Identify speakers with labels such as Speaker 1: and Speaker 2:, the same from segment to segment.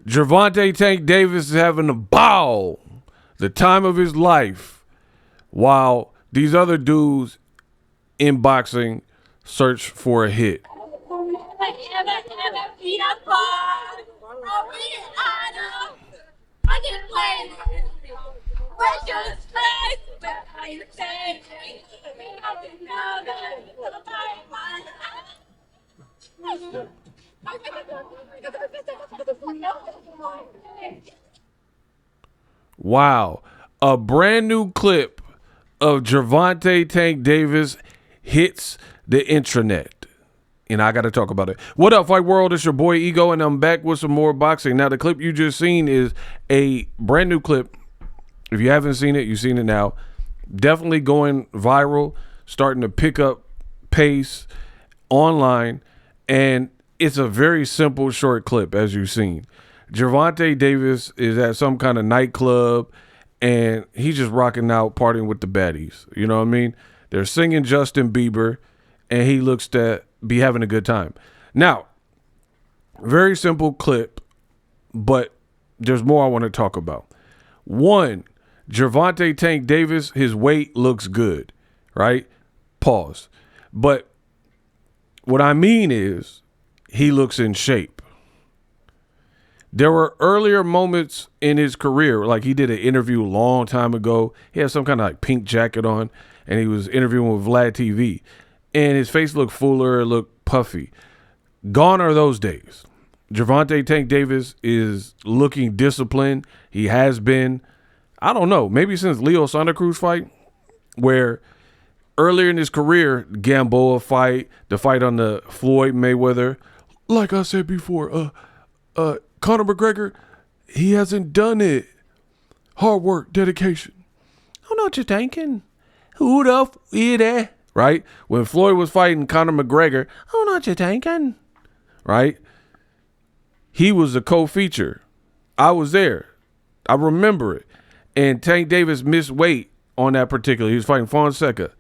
Speaker 1: Gervonta Tank Davis is having a ball, the time of his life, while these other dudes in boxing search for a hit. Wow. A brand new clip of Gervonta Tank Davis hits the intranet. And I got to talk about it. What up, Fight World? It's your boy Ego, and I'm back with some more boxing. Now, the clip you just seen is a brand new clip. If you haven't seen it, you've seen it now. Definitely going viral, starting to pick up pace online. And it's a very simple, short clip, as you've seen. Gervonta Davis is at some kind of nightclub, and he's just rocking out, partying with the baddies. You know what I mean? They're singing Justin Bieber, and he looks to be having a good time. Now, very simple clip, but there's more I want to talk about. One, Gervonta Tank Davis, his weight looks good, right? Pause. But what I mean is he looks in shape. There were earlier moments in his career, like he did an interview a long time ago. He had some kind of like pink jacket on, and he was interviewing with Vlad TV. And his face looked fuller, it looked puffy. Gone are those days. Gervonta Tank Davis is looking disciplined. He has been, I don't know, maybe since Leo Santa Cruz fight, where earlier in his career, Gamboa fight, the fight on the Floyd Mayweather, like I said before, Conor McGregor, he hasn't done it. Hard work, dedication. I don't know what you're thinking. Who the f is that? Right? When Floyd was fighting Conor McGregor, I don't know what you're thinking. Right? He was a co-feature. I was there. I remember it. And Tank Davis missed weight on that particular. He was fighting Fonseca.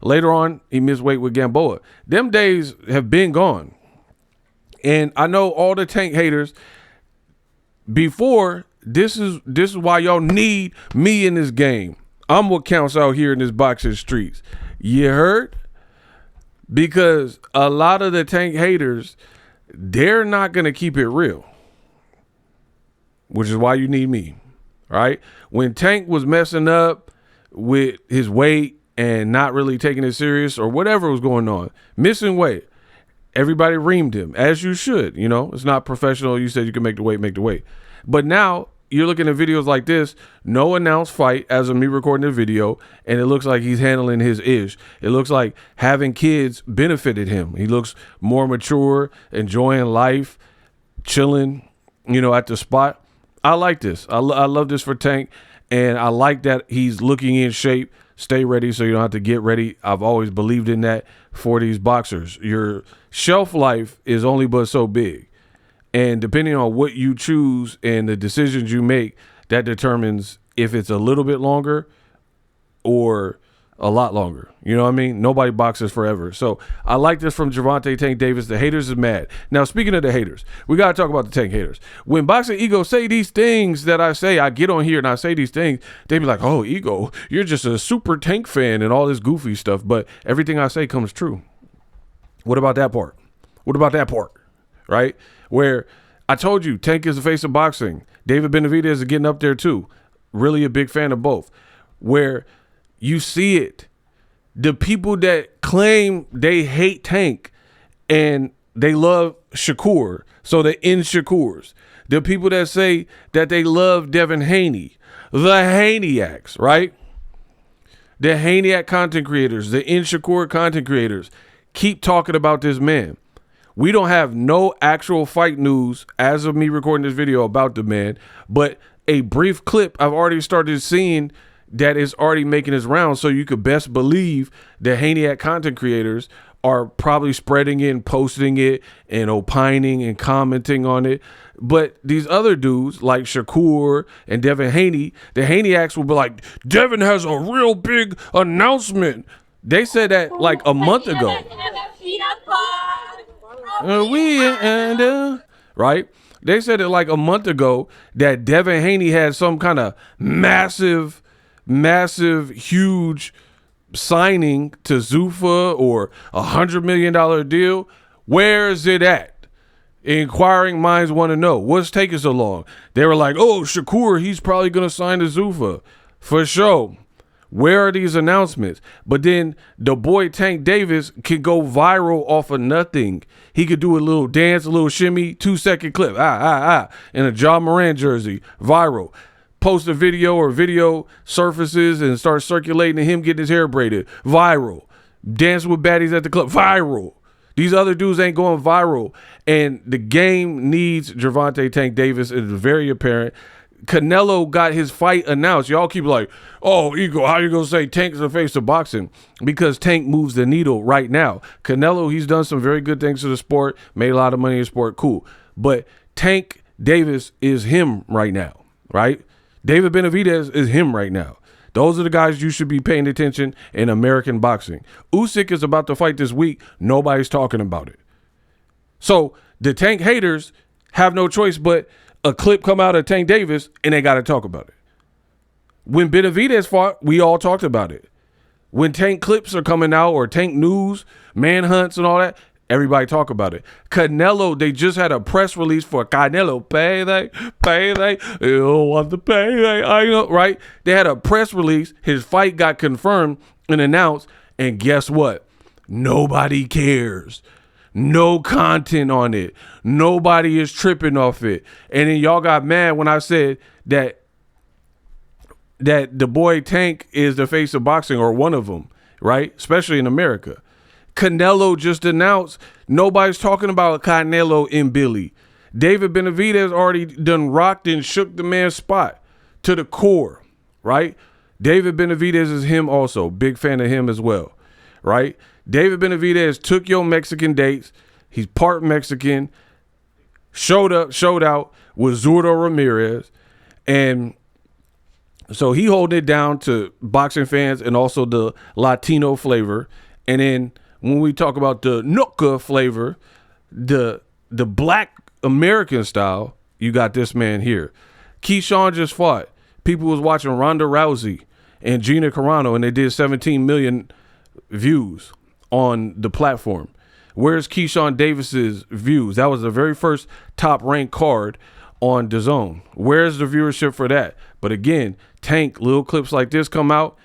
Speaker 1: Later on, he missed weight with Gamboa. Them days have been gone. And I know all the Tank haters. Before, this is why y'all need me in this game. I'm what counts out here in this boxing streets. You heard? Because a lot of the Tank haters, they're not going to keep it real. Which is why you need me, right? When Tank was messing up with his weight and not really taking it serious or whatever was going on, missing weight, everybody reamed him, as you should. You know, it's not professional. You said you can make the weight, make the weight. But now you're looking at videos like this, no announced fight as of me recording the video, and it looks like he's handling his ish. It looks like having kids benefited him. He looks more mature, enjoying life, chilling, you know, at the spot. I like this. I love this for Tank, and I like that he's looking in shape. Stay ready so you don't have to get ready. I've always believed in that for these boxers. Your shelf life is only but so big. And depending on what you choose and the decisions you make, that determines if it's a little bit longer or a lot longer. You know what I mean? Nobody boxes forever. So I like this from Gervonta Tank Davis. The haters is mad. Now, speaking of the haters, we got to talk about the Tank haters. When Boxingego say these things that I say, I get on here and I say these things, they be like, oh, Ego, you're just a super Tank fan and all this goofy stuff. But everything I say comes true. What about that part? What about that part? Right? Where I told you Tank is the face of boxing. David Benavidez is getting up there too. Really a big fan of both. Where you see it. The people that claim they hate Tank and they love Shakur, so they're in Shakurs. The people that say that they love Devin Haney. The Haneyacks, right? The Haneyacks content creators, the in Shakur content creators keep talking about this man. We don't have no actual fight news as of me recording this video about the man, but a brief clip I've already started seeing that is already making its rounds, so you could best believe the Haneyacks content creators are probably spreading it and posting it and opining and commenting on it. But these other dudes like Shakur and Devin Haney, the Haneyacks will be like, Devin has a real big announcement. They said that like a month ago. Right? They said it like a month ago that Devin Haney had some kind of massive, huge signing to Zuffa or $100 million deal. Where is it at? Inquiring minds want to know. What's taking so long? They were like, oh, Shakur, he's probably going to sign to Zuffa. For sure. Where are these announcements? But then the boy Tank Davis could go viral off of nothing. He could do a little dance, a little shimmy, 2-second clip, in a John Moran jersey, viral. Post a video or video surfaces and start circulating him getting his hair braided, viral. Dance with baddies at the club, viral. These other dudes ain't going viral. And the game needs Gervonta Tank Davis. It's very apparent. Canelo got his fight announced. Y'all keep like, oh, Ego, how you going to say Tank's the face of boxing? Because Tank moves the needle right now. Canelo, he's done some very good things to the sport, made a lot of money in the sport, cool. But Tank Davis is him right now, right? David Benavidez is him right now. Those are the guys you should be paying attention in American boxing. Usyk is about to fight this week. Nobody's talking about it. So the Tank haters have no choice but a clip come out of Tank Davis and they got to talk about it. When Benavidez fought, we all talked about it. When Tank clips are coming out or Tank news, manhunts and all that, everybody talk about it. Canelo, they just had a press release for Canelo. Payday. You don't want the payday. I know, right? They had a press release. His fight got confirmed and announced. And guess what? Nobody cares. No content on it. Nobody is tripping off it. And then y'all got mad when I said that the boy Tank is the face of boxing, or one of them, right? Especially in America. Canelo just announced nobody's talking about Canelo and Billy. David Benavidez already done rocked and shook the man's spot to the core, right? David Benavidez is him also. Big fan of him as well, right? David Benavidez took your Mexican dates. He's part Mexican. Showed out with Zurdo Ramirez. And so he holding it down to boxing fans and also the Latino flavor. And then when we talk about the Nuka flavor, the black American style, you got this man here. Keyshawn just fought. People was watching Ronda Rousey and Gina Carano, and they did 17 million views on the platform. Where's Keyshawn Davis's views? That was the very first top-ranked card on DAZN. Where's the viewership for that? But again, Tank, little clips like this come out,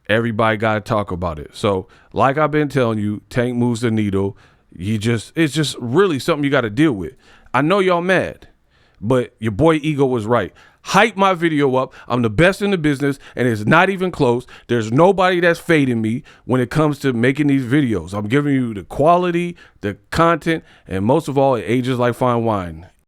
Speaker 1: everybody got to talk about it. So like I've been telling you, Tank moves the needle. It's just really something you got to deal with. I know y'all mad, but your boy Ego was right. Hype my video up. I'm the best in the business, and it's not even close. There's nobody that's fading me when it comes to making these videos. I'm giving you the quality, the content, and most of all, it ages like fine wine.